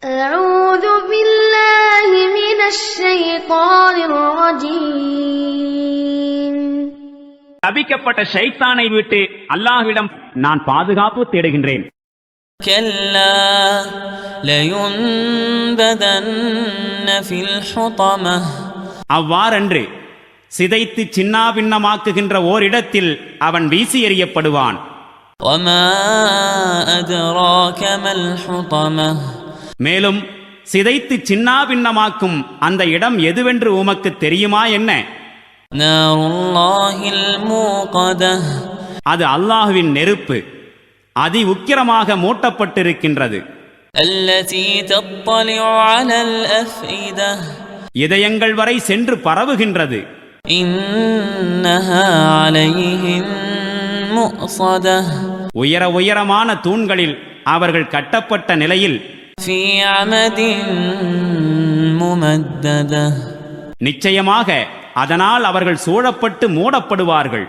أعوذ بالله من الشيطان الرجيم. தபிக்கப்பட்ட ஷைத்தானை விட்டு அல்லாஹ்விடம் நான் பாதுகாப்பு தேடுகின்றேன். كلا لينبذن في الحطمة. அவ்வாறன்று சிதைத்து சின்னாபின்னமாக்குகின்ற ஓரிடத்தில் அவன் வீசி எறியப்படுவான். وما أدراك ما الحطمة. மேலும் சிதைத்து சின்னாபின்னமாக்கும் அந்த இடம் எதுவென்று உமக்கு தெரியுமா என்ன? نار الله الموقدة. அது அல்லாஹ்வின் நெருப்பு, அதி உக்கிரமாக மூட்டப்பட்டிருக்கின்றது. التي تطلع على الأفئدة. இதயங்கள் வரை சென்று பரவுகின்றது. إنها عليهم مؤصدة. உயரமான தூண்களில் அவர்கள் கட்டப்பட்ட நிலையில் في عمد ممددة. நிச்சயமாக அதனால் அவர்கள் சூழப்பட்டு மூடப்படுவார்கள்.